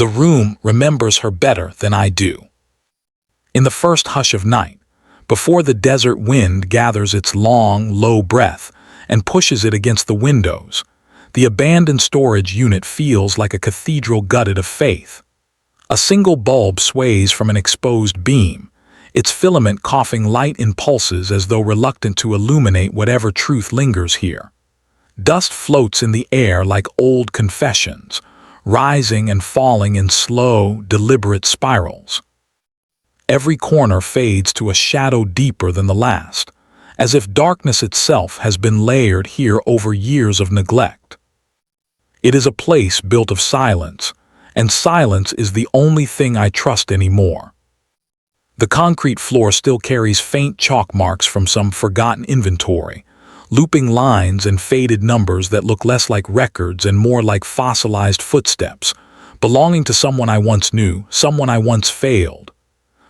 The room remembers her better than I do. In the first hush of night, before the desert wind gathers its long, low breath and pushes it against the windows, the abandoned storage unit feels like a cathedral gutted of faith. A single bulb sways from an exposed beam, its filament coughing light in pulses as though reluctant to illuminate whatever truth lingers here. Dust floats in the air like old confessions, rising and falling in slow, deliberate spirals. Every corner fades to a shadow deeper than the last, as if darkness itself has been layered here over years of neglect. It is a place built of silence, and silence is the only thing I trust anymore. The concrete floor still carries faint chalk marks from some forgotten inventory, looping lines and faded numbers that look less like records and more like fossilized footsteps, belonging to someone I once knew, someone I once failed.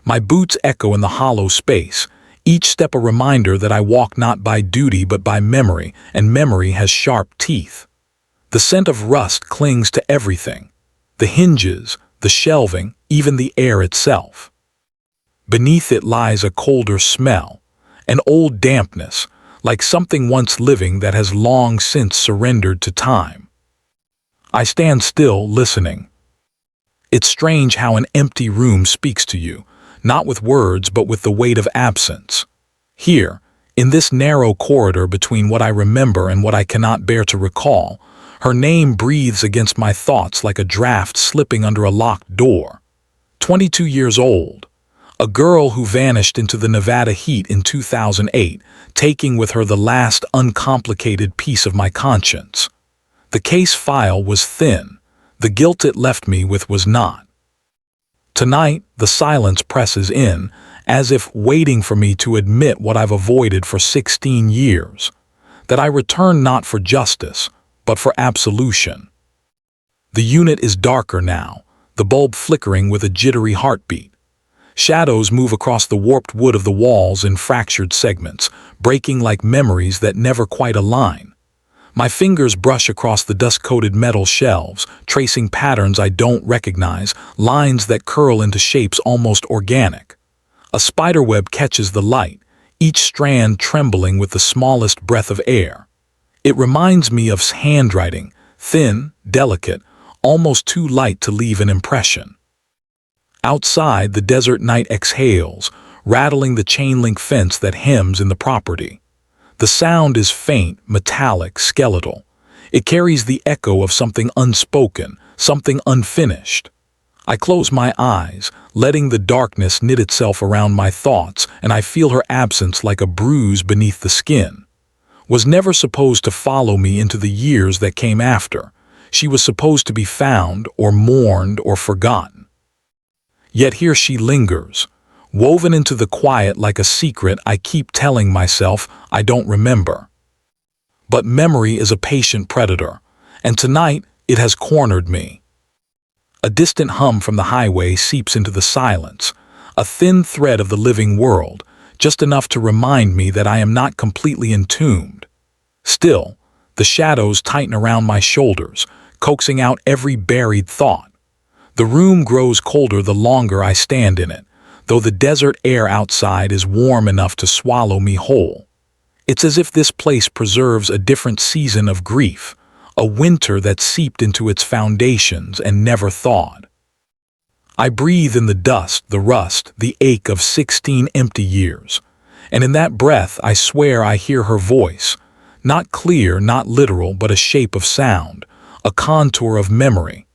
My boots echo in the hollow space, each step a reminder that I walk not by duty but by memory, and memory has sharp teeth. The scent of rust clings to everything, the hinges, the shelving, even the air itself. Beneath it lies a colder smell, an old dampness, like something once living that has long since surrendered to time. I stand still, listening. It's strange how an empty room speaks to you, not with words but with the weight of absence. Here, in this narrow corridor between what I remember and what I cannot bear to recall, her name breathes against my thoughts like a draft slipping under a locked door. 22 years old. A girl who vanished into the Nevada heat in 2008, taking with her the last uncomplicated piece of my conscience. The case file was thin. The guilt it left me with was not. Tonight, the silence presses in, as if waiting for me to admit what I've avoided for 16 years, that I return not for justice, but for absolution. The unit is darker now, the bulb flickering with a jittery heartbeat. Shadows move across the warped wood of the walls in fractured segments, breaking like memories that never quite align. My fingers brush across the dust-coated metal shelves, tracing patterns I don't recognize, lines that curl into shapes almost organic. A spiderweb catches the light, each strand trembling with the smallest breath of air. It reminds me of handwriting, thin, delicate, almost too light to leave an impression. Outside, the desert night exhales, rattling the chain-link fence that hems in the property. The sound is faint, metallic, skeletal. It carries the echo of something unspoken, something unfinished. I close my eyes, letting the darkness knit itself around my thoughts, and I feel her absence like a bruise beneath the skin. Was never supposed to follow me into the years that came after. She was supposed to be found, or mourned, or forgotten. Yet here she lingers, woven into the quiet like a secret I keep telling myself I don't remember. But memory is a patient predator, and tonight it has cornered me. A distant hum from the highway seeps into the silence, a thin thread of the living world, just enough to remind me that I am not completely entombed. Still, the shadows tighten around my shoulders, coaxing out every buried thought. The room grows colder the longer I stand in it, though the desert air outside is warm enough to swallow me whole. It's as if this place preserves a different season of grief, a winter that seeped into its foundations and never thawed. I breathe in the dust, the rust, the ache of 16 empty years, and in that breath I swear I hear her voice, not clear, not literal, but a shape of sound, a contour of memory,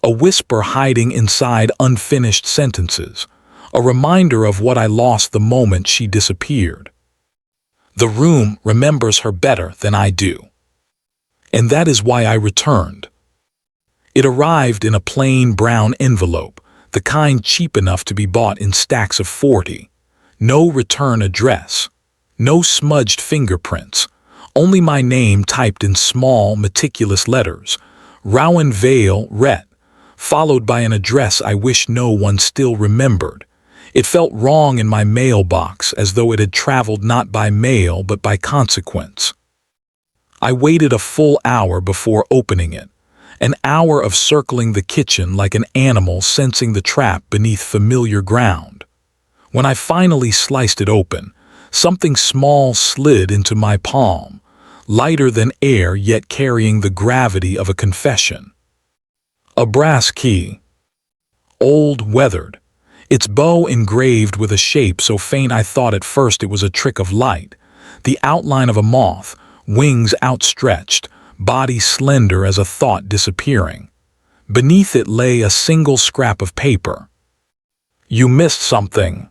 a whisper hiding inside unfinished sentences, a reminder of what I lost the moment she disappeared. The room remembers her better than I do. And that is why I returned. It arrived in a plain brown envelope, the kind cheap enough to be bought in stacks of 40. No return address, no smudged fingerprints, only my name typed in small, meticulous letters, Rowan Vale, Ret, followed by an address I wish no one still remembered. It felt wrong in my mailbox, as though it had traveled not by mail but by consequence. I waited a full hour before opening it, An hour of circling the kitchen like an animal sensing the trap beneath familiar ground. When I finally sliced it open, something small slid into my palm, lighter than air yet carrying the gravity of a confession. A brass key. Old, weathered, its bow engraved with a shape so faint I thought at first it was a trick of light, the outline of a moth, wings outstretched, body slender as a thought disappearing. Beneath it lay a single scrap of paper. "You missed something."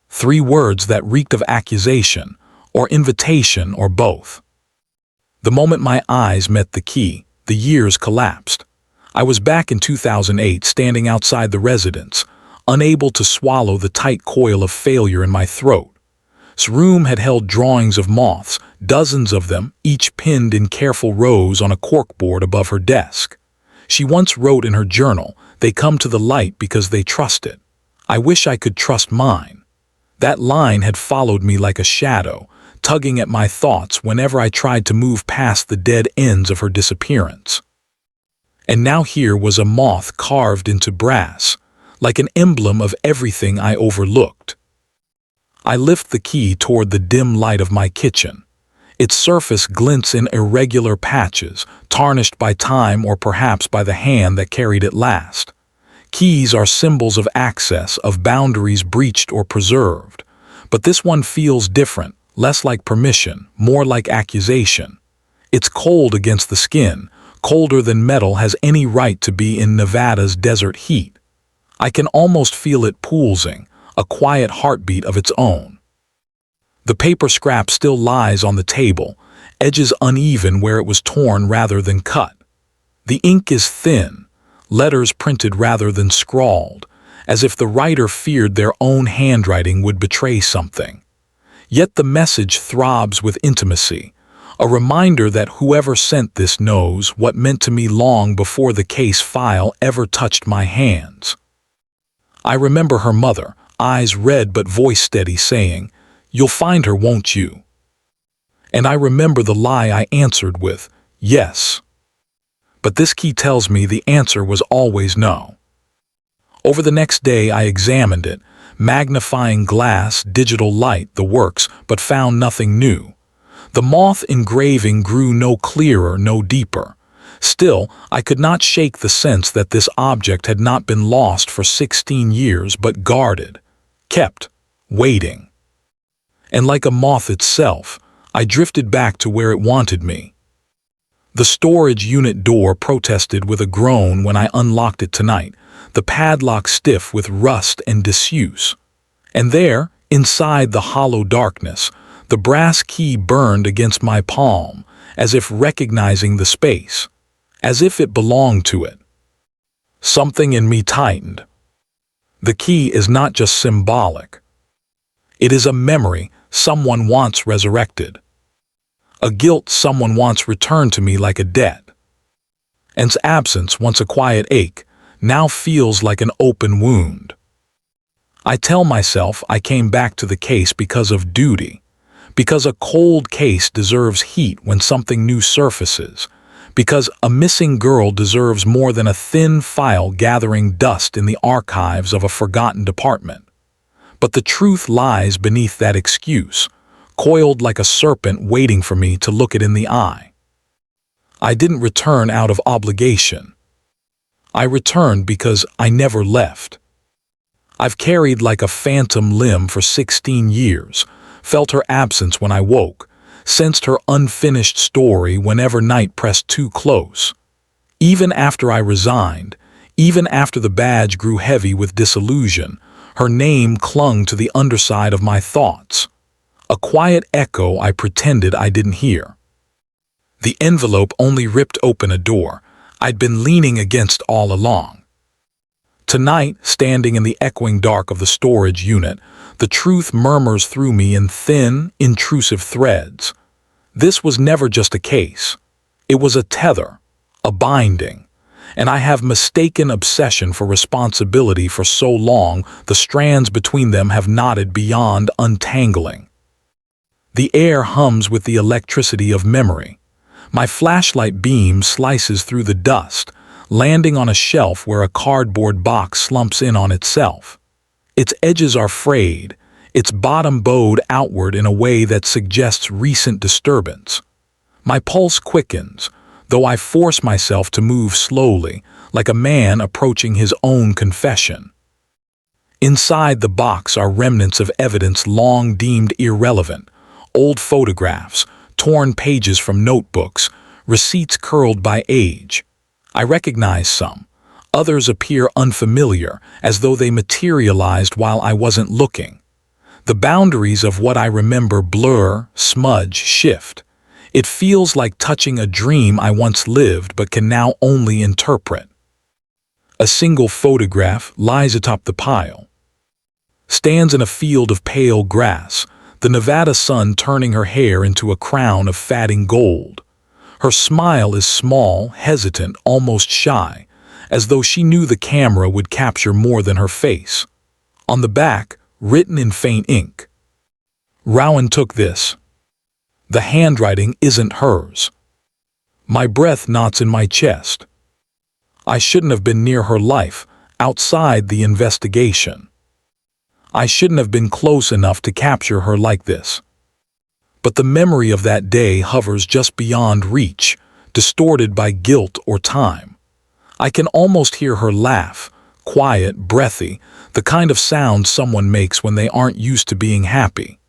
3 words that reeked of accusation, or invitation, or both. The moment my eyes met the key, the years collapsed. I was back in 2008, standing outside the residence, unable to swallow the tight coil of failure in my throat. This room had held drawings of moths, dozens of them, each pinned in careful rows on a corkboard above her desk. She once wrote in her journal, "They come to the light because they trust it. I wish I could trust mine." That line had followed me like a shadow, tugging at my thoughts whenever I tried to move past the dead ends of her disappearance. And now here was a moth carved into brass, like an emblem of everything I overlooked. I lift the key toward the dim light of my kitchen. Its surface glints in irregular patches, tarnished by time or perhaps by the hand that carried it last. Keys are symbols of access, of boundaries breached or preserved. But this one feels different, less like permission, more like accusation. It's cold against the skin, colder than metal has any right to be in Nevada's desert heat. I can almost feel it pulsing, a quiet heartbeat of its own. The paper scrap still lies on the table, edges uneven where it was torn rather than cut. The ink is thin, letters printed rather than scrawled, as if the writer feared their own handwriting would betray something. Yet the message throbs with intimacy, a reminder that whoever sent this knows what meant to me long before the case file ever touched my hands. I remember her mother, eyes red but voice steady, saying, "You'll find her, won't you?" And I remember the lie I answered with, "Yes." But this key tells me the answer was always no. Over the next day I examined it, magnifying glass, digital light, the works, but found nothing new. The moth engraving grew no clearer, no deeper. Still, I could not shake the sense that this object had not been lost for 16 years but guarded, kept, waiting. And like a moth itself, I drifted back to where it wanted me. The storage unit door protested with a groan when I unlocked it tonight, the padlock stiff with rust and disuse. And there, inside the hollow darkness, the brass key burned against my palm, as if recognizing the space, as if it belonged to it. Something in me tightened. The key is not just symbolic. It is a memory someone once resurrected. A guilt someone once returned to me like a debt. And its absence, once a quiet ache, now feels like an open wound. I tell myself I came back to the case because of duty, because a cold case deserves heat when something new surfaces, because a missing girl deserves more than a thin file gathering dust in the archives of a forgotten department. But the truth lies beneath that excuse, coiled like a serpent waiting for me to look it in the eye. I didn't return out of obligation. I returned because I never left. I've carried like a phantom limb for 16 years, felt her absence when I woke, sensed her unfinished story whenever night pressed too close. Even after I resigned, even after the badge grew heavy with disillusion, her name clung to the underside of my thoughts. A quiet echo I pretended I didn't hear. The envelope only ripped open a door I'd been leaning against all along. Tonight, standing in the echoing dark of the storage unit, the truth murmurs through me in thin, intrusive threads. This was never just a case. It was a tether, a binding, and I have mistaken obsession for responsibility for so long the strands between them have knotted beyond untangling. The air hums with the electricity of memory. My flashlight beam slices through the dust, landing on a shelf where a cardboard box slumps in on itself. Its edges are frayed, its bottom bowed outward in a way that suggests recent disturbance. My pulse quickens, though I force myself to move slowly, like a man approaching his own confession. Inside the box are remnants of evidence long deemed irrelevant, old photographs, torn pages from notebooks, receipts curled by age. I recognize some. Others appear unfamiliar, as though they materialized while I wasn't looking. The boundaries of what I remember blur, smudge, shift. It feels like touching a dream I once lived but can now only interpret. A single photograph lies atop the pile. Stands in a field of pale grass, the Nevada sun turning her hair into a crown of fatting gold. Her smile is small, hesitant, almost shy, as though she knew the camera would capture more than her face. On the back, written in faint ink, "Rowan took this." The handwriting isn't hers. My breath knots in my chest. I shouldn't have been near her life, outside the investigation. I shouldn't have been close enough to capture her like this. But the memory of that day hovers just beyond reach, distorted by guilt or time. I can almost hear her laugh, quiet, breathy, the kind of sound someone makes when they aren't used to being happy.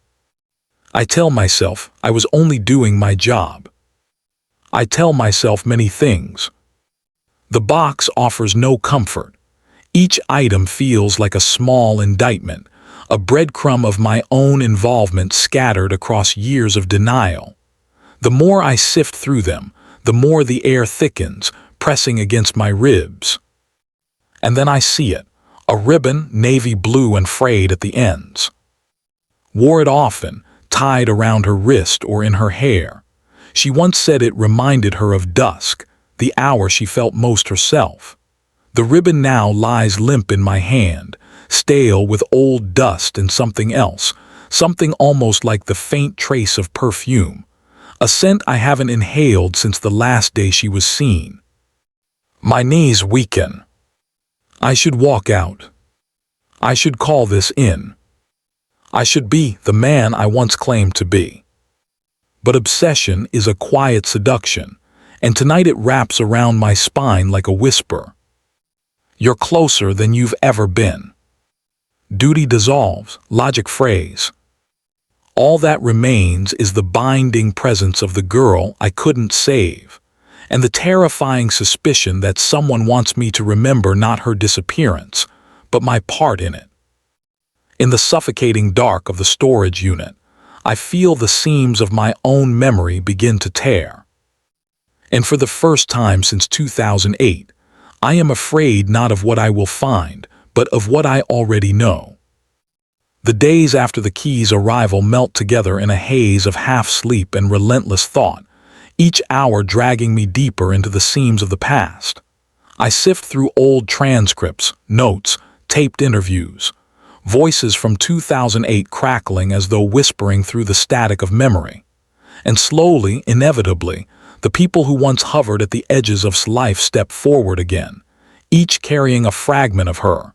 I tell myself I was only doing my job. I tell myself many things. The box offers no comfort. Each item feels like a small indictment, a breadcrumb of my own involvement scattered across years of denial. The more I sift through them, the more the air thickens, pressing against my ribs. And then I see it, a ribbon, navy blue and frayed at the ends. Wore it often, tied around her wrist or in her hair. She once said it reminded her of dusk, the hour she felt most herself. The ribbon now lies limp in my hand, stale with old dust and something else, something almost like the faint trace of perfume, a scent I haven't inhaled since the last day she was seen. My knees weaken. I should walk out. I should call this in. I should be the man I once claimed to be. But obsession is a quiet seduction, and tonight it wraps around my spine like a whisper. You're closer than you've ever been. Duty dissolves, logic frays. All that remains is the binding presence of the girl I couldn't save, and the terrifying suspicion that someone wants me to remember not her disappearance, but my part in it. In the suffocating dark of the storage unit, I feel the seams of my own memory begin to tear. And for the first time since 2008, I am afraid not of what I will find, but of what I already know. The days after the key's arrival melt together in a haze of half-sleep and relentless thought, each hour dragging me deeper into the seams of the past. I sift through old transcripts, notes, taped interviews, voices from 2008 crackling as though whispering through the static of memory. And slowly, inevitably, the people who once hovered at the edges of life step forward again, each carrying a fragment of her,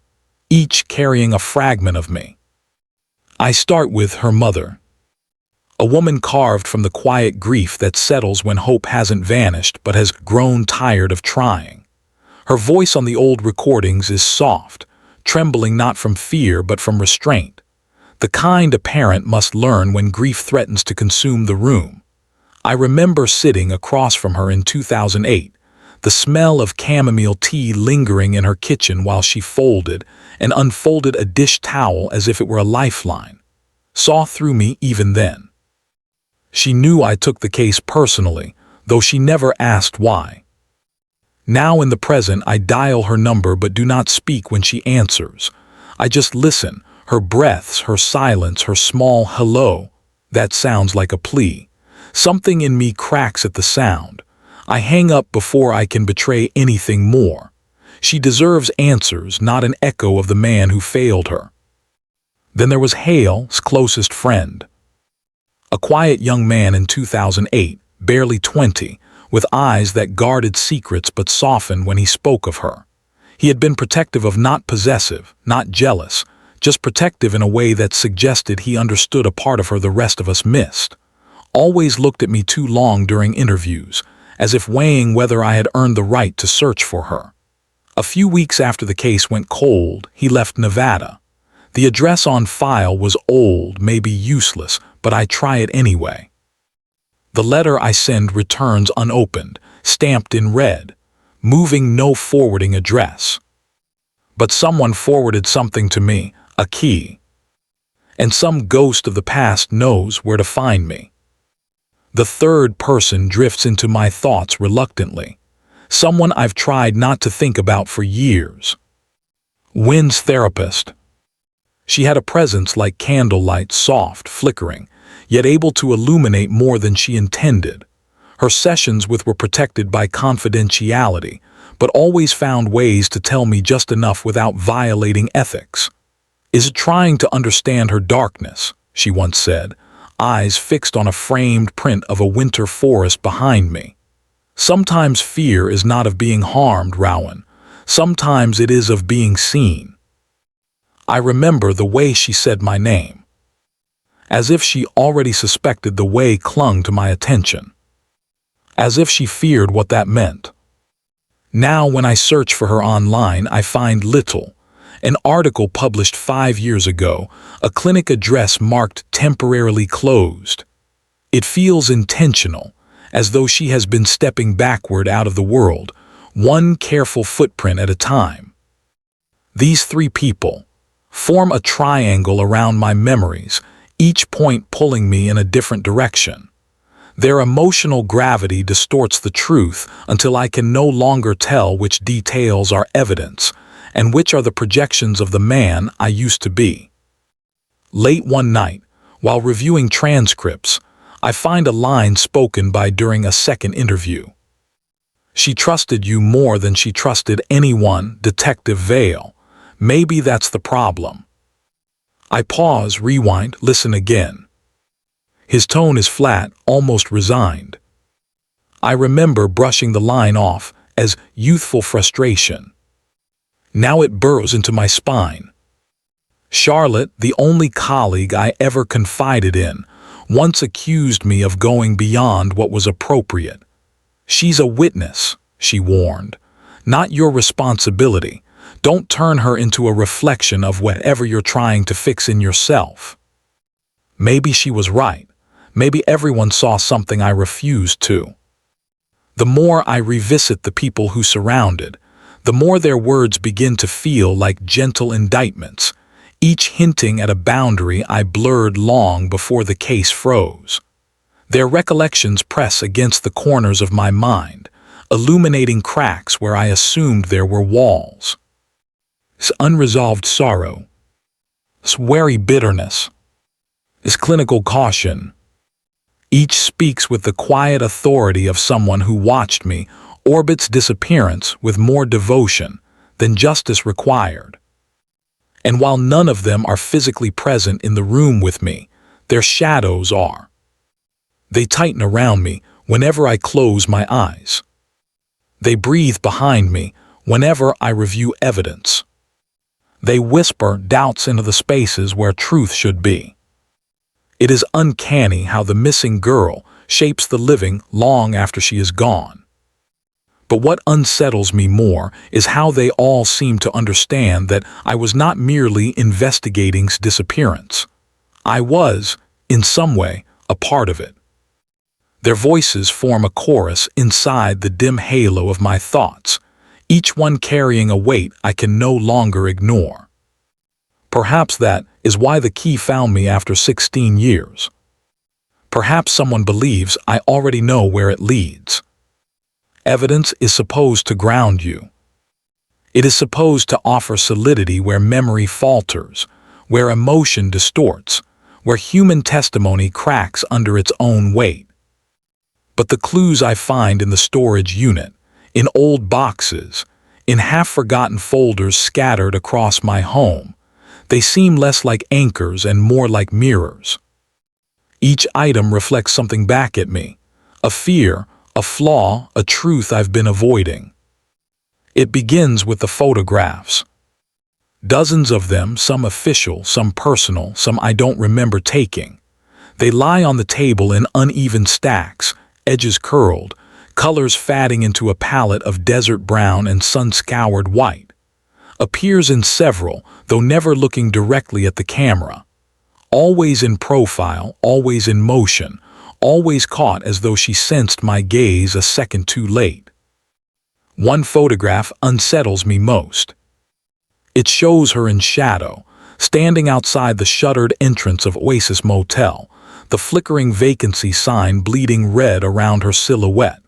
each carrying a fragment of me. I start with her mother, a woman carved from the quiet grief that settles when hope hasn't vanished but has grown tired of trying. Her voice on the old recordings is soft, trembling not from fear but from restraint, the kind a parent must learn when grief threatens to consume the room. I remember sitting across from her in 2008, the smell of chamomile tea lingering in her kitchen while she folded and unfolded a dish towel as if it were a lifeline. Saw through me even then. She knew I took the case personally, though she never asked why. Now in the present I dial her number but do not speak when she answers. I just listen, her breaths, her silence, her small hello. That sounds like a plea. Something in me cracks at the sound. I hang up before I can betray anything more. She deserves answers, not an echo of the man who failed her. Then there was Hale's closest friend. A quiet young man in 2008, barely 20, with eyes that guarded secrets but softened when he spoke of her. He had been protective of, not possessive, not jealous, just protective in a way that suggested he understood a part of her the rest of us missed. Always looked at me too long during interviews, as if weighing whether I had earned the right to search for her. A few weeks after the case went cold, he left Nevada. The address on file was old, maybe useless, but I try it anyway. The letter I send returns unopened, stamped in red, moving no forwarding address. But someone forwarded something to me, a key. And some ghost of the past knows where to find me. The third person drifts into my thoughts reluctantly, someone I've tried not to think about for years. Wynn's therapist. She had a presence like candlelight, soft, flickering, yet able to illuminate more than she intended. Her sessions were protected by confidentiality, but always found ways to tell me just enough without violating ethics. "Is it trying to understand her darkness?" she once said, eyes fixed on a framed print of a winter forest behind me. "Sometimes fear is not of being harmed, Rowan. Sometimes it is of being seen." I remember the way she said my name, as if she already suspected the way clung to my attention, as if she feared what that meant. Now when I search for her online, I find little. An article published 5 years ago, a clinic address marked temporarily closed. It feels intentional, as though she has been stepping backward out of the world, one careful footprint at a time. These 3 people form a triangle around my memories, each point pulling me in a different direction. Their emotional gravity distorts the truth until I can no longer tell which details are evidence and which are the projections of the man I used to be. Late one night, while reviewing transcripts, I find a line spoken by during a second interview. "She trusted you more than she trusted anyone, Detective Vale. Maybe that's the problem." I pause, rewind, listen again. His tone is flat, almost resigned. I remember brushing the line off as youthful frustration. Now it burrows into my spine. Charlotte, the only colleague I ever confided in, once accused me of going beyond what was appropriate. "She's a witness," she warned. "Not your responsibility. Don't turn her into a reflection of whatever you're trying to fix in yourself." Maybe she was right. Maybe everyone saw something I refused to. The more I revisit the people who surrounded, the more their words begin to feel like gentle indictments, each hinting at a boundary I blurred long before the case froze. Their recollections press against the corners of my mind, illuminating cracks where I assumed there were walls. This unresolved sorrow, this wary bitterness, this clinical caution. Each speaks with the quiet authority of someone who watched me orbit's disappearance with more devotion than justice required. And while none of them are physically present in the room with me, their shadows are. They tighten around me whenever I close my eyes. They breathe behind me whenever I review evidence. They whisper doubts into the spaces where truth should be. It is uncanny how the missing girl shapes the living long after she is gone. But what unsettles me more is how they all seem to understand that I was not merely investigating's disappearance. I was, in some way, a part of it. Their voices form a chorus inside the dim halo of my thoughts, each one carrying a weight I can no longer ignore. Perhaps that is why the key found me after 16 years. Perhaps someone believes I already know where it leads. Evidence is supposed to ground you. It is supposed to offer solidity where memory falters, where emotion distorts, where human testimony cracks under its own weight. But the clues I find in the storage unit, in old boxes, in half-forgotten folders scattered across my home, they seem less like anchors and more like mirrors. Each item reflects something back at me, a fear, A flaw, a truth I've been avoiding. It begins with the photographs. Dozens of them, some official, some personal, some I don't remember taking. They lie on the table in uneven stacks, edges curled, colors fading into a palette of desert brown and sun-scoured white. Appears in several, though never looking directly at the camera. Always in profile, always in motion, always caught as though she sensed my gaze a second too late. One photograph unsettles me most. It shows her in shadow, standing outside the shuttered entrance of Oasis Motel, the flickering vacancy sign bleeding red around her silhouette.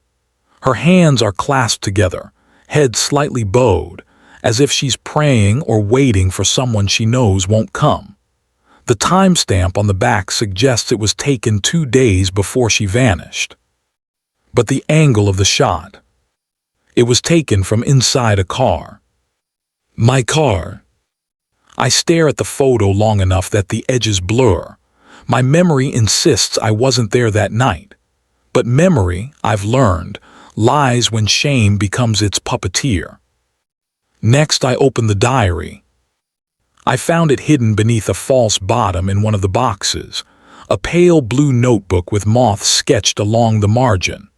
Her hands are clasped together, head slightly bowed, as if she's praying or waiting for someone she knows won't come. The timestamp on the back suggests it was taken 2 days before she vanished. But the angle of the shot. It was taken from inside a car. My car. I stare at the photo long enough that the edges blur. My memory insists I wasn't there that night. But memory, I've learned, lies when shame becomes its puppeteer. Next, I open the diary. I found it hidden beneath a false bottom in one of the boxes, a pale blue notebook with moths sketched along the margin.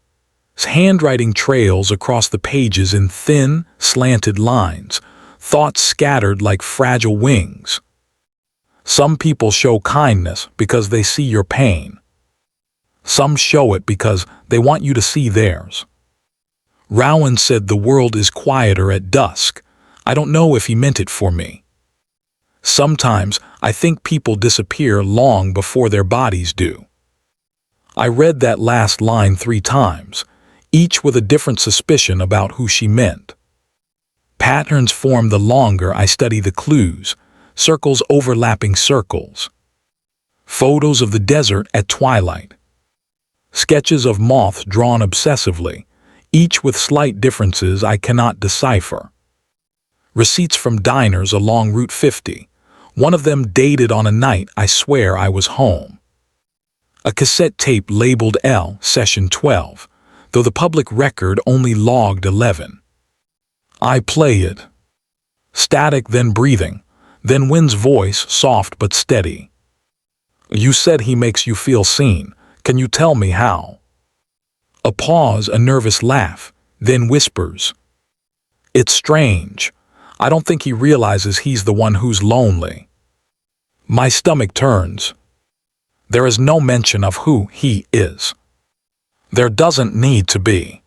Handwriting trails across the pages in thin, slanted lines, thoughts scattered like fragile wings. Some people show kindness because they see your pain. Some show it because they want you to see theirs. Rowan said the world is quieter at dusk. I don't know if he meant it for me. Sometimes I think people disappear long before their bodies do. I read that last line 3 times, each with a different suspicion about who she meant. Patterns form the longer I study the clues, circles overlapping circles. Photos of the desert at twilight. Sketches of moths drawn obsessively, each with slight differences I cannot decipher. Receipts from diners along Route 50, one of them dated on a night I swear I was home. A cassette tape labeled L, Session 12, though the public record only logged 11. I play it. Static, then breathing, then Wynn's voice, soft but steady. You said he makes you feel seen. Can you tell me how? A pause, a nervous laugh, then whispers. It's strange. I don't think he realizes he's the one who's lonely. My stomach turns. There is no mention of who he is. There doesn't need to be.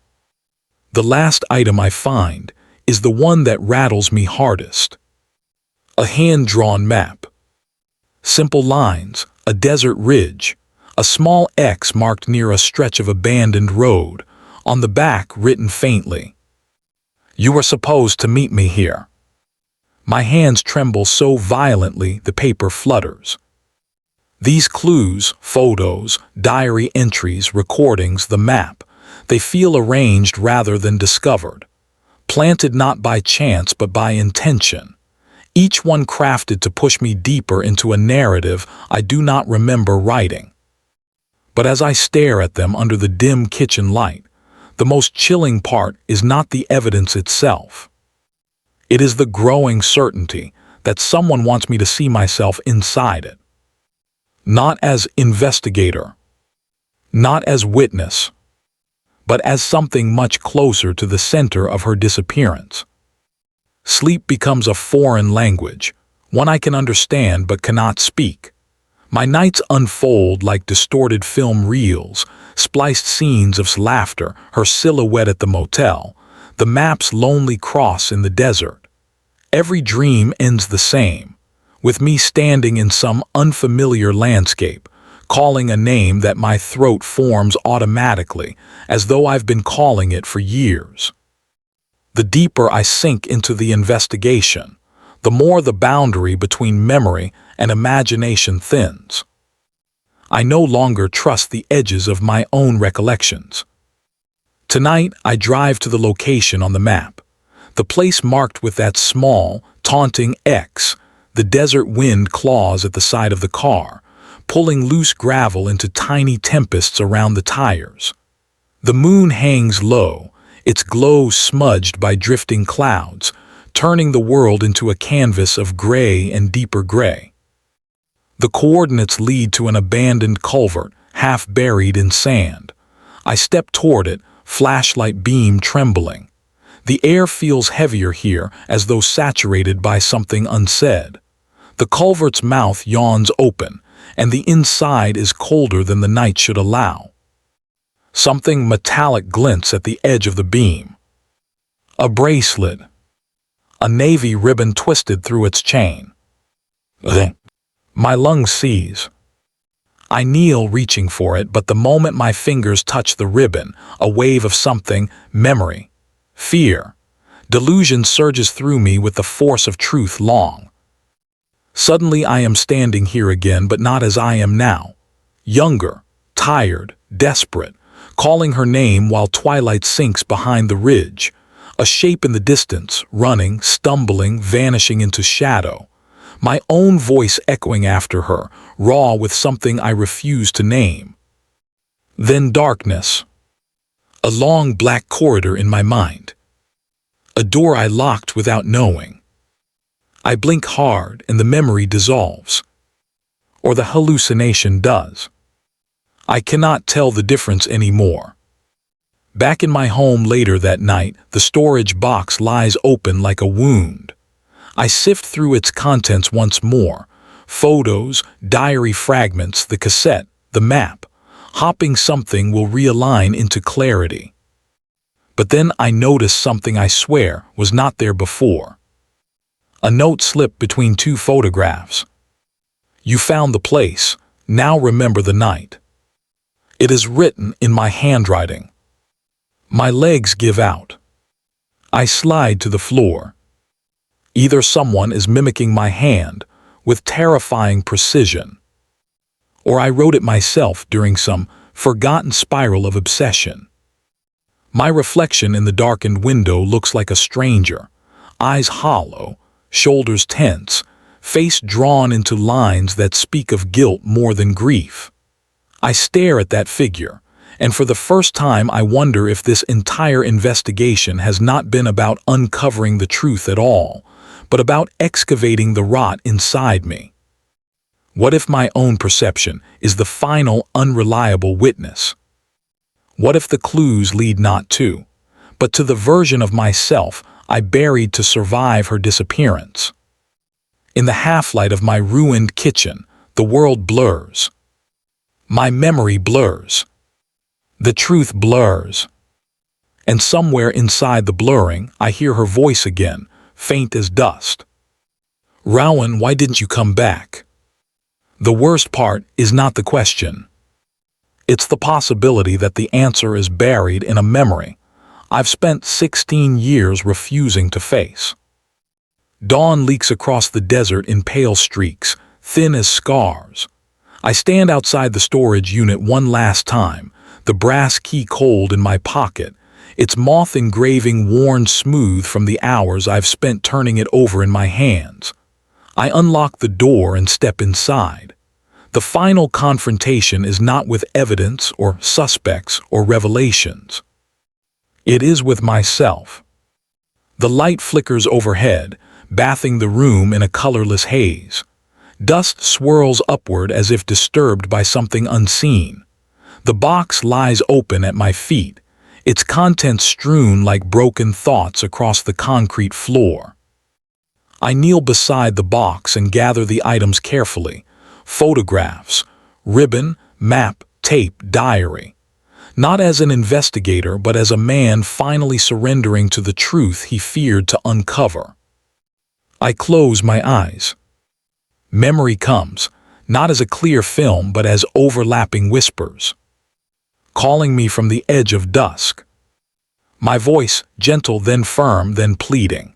The last item I find is the one that rattles me hardest. A hand-drawn map. Simple lines, a desert ridge, a small X marked near a stretch of abandoned road, on the back written faintly. You were supposed to meet me here. My hands tremble so violently the paper flutters. These clues, photos, diary entries, recordings, the map, they feel arranged rather than discovered. Planted not by chance but by intention. Each one crafted to push me deeper into a narrative I do not remember writing. But as I stare at them under the dim kitchen light, the most chilling part is not the evidence itself. It is the growing certainty that someone wants me to see myself inside it. Not as investigator, not as witness, but as something much closer to the center of her disappearance. Sleep becomes a foreign language, one I can understand but cannot speak. My nights unfold like distorted film reels, spliced scenes of laughter, her silhouette at the motel, the map's lonely cross in the desert. Every dream ends the same, with me standing in some unfamiliar landscape, calling a name that my throat forms automatically, as though I've been calling it for years. The deeper I sink into the investigation, the more the boundary between memory and imagination thins. I no longer trust the edges of my own recollections. Tonight, I drive to the location on the map, the place marked with that small, taunting X. The desert wind claws at the side of the car, pulling loose gravel into tiny tempests around the tires. The moon hangs low, its glow smudged by drifting clouds, turning the world into a canvas of gray and deeper gray. The coordinates lead to an abandoned culvert, half buried in sand. I step toward it, flashlight beam trembling. The air feels heavier here, as though saturated by something unsaid. The culvert's mouth yawns open, and the inside is colder than the night should allow. Something metallic glints at the edge of the beam. A bracelet. A navy ribbon twisted through its chain. My lungs seize. I kneel reaching for it, but the moment my fingers touch the ribbon, a wave of something, memory, fear, delusion surges through me with the force of truth long. Suddenly I am standing here again, but not as I am now. Younger, tired, desperate, calling her name while twilight sinks behind the ridge. A shape in the distance, running, stumbling, vanishing into shadow. My own voice echoing after her, raw with something I refuse to name. Then darkness. A long black corridor in my mind. A door I locked without knowing. I blink hard and the memory dissolves. Or the hallucination does. I cannot tell the difference anymore. Back in my home later that night, the storage box lies open like a wound. I sift through its contents once more. Photos, diary fragments, the cassette, the map. Hopping something will realign into clarity. But then I notice something I swear was not there before. A note slipped between two photographs. You found the place, now remember the night. It is written in my handwriting. My legs give out. I slide to the floor. Either someone is mimicking my hand with terrifying precision, or I wrote it myself during some forgotten spiral of obsession. My reflection in the darkened window looks like a stranger, eyes hollow, shoulders tense, face drawn into lines that speak of guilt more than grief. I stare at that figure, and for the first time I wonder if this entire investigation has not been about uncovering the truth at all, but about excavating the rot inside me. What if my own perception is the final unreliable witness? What if the clues lead not to, but to the version of myself I buried to survive her disappearance? In the half-light of my ruined kitchen, the world blurs. My memory blurs. The truth blurs. And somewhere inside the blurring, I hear her voice again, faint as dust. Rowan, why didn't you come back? The worst part is not the question. It's the possibility that the answer is buried in a memory I've spent 16 years refusing to face. Dawn leaks across the desert in pale streaks, thin as scars. I stand outside the storage unit one last time, the brass key cold in my pocket, its moth engraving worn smooth from the hours I've spent turning it over in my hands. I unlock the door and step inside. The final confrontation is not with evidence or suspects or revelations. It is with myself. The light flickers overhead, bathing the room in a colorless haze. Dust swirls upward as if disturbed by something unseen. The box lies open at my feet, its contents strewn like broken thoughts across the concrete floor. I kneel beside the box and gather the items carefully. Photographs, ribbon, map, tape, diary. Not as an investigator, but as a man finally surrendering to the truth he feared to uncover. I close my eyes. Memory comes, not as a clear film, but as overlapping whispers, calling me from the edge of dusk. My voice, gentle, then firm, then pleading.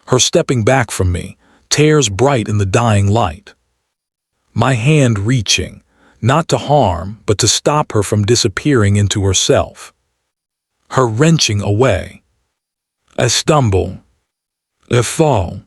Her stepping back from me, tears bright in the dying light. My hand reaching, not to harm, but to stop her from disappearing into herself. Her wrenching away. A stumble. A fall.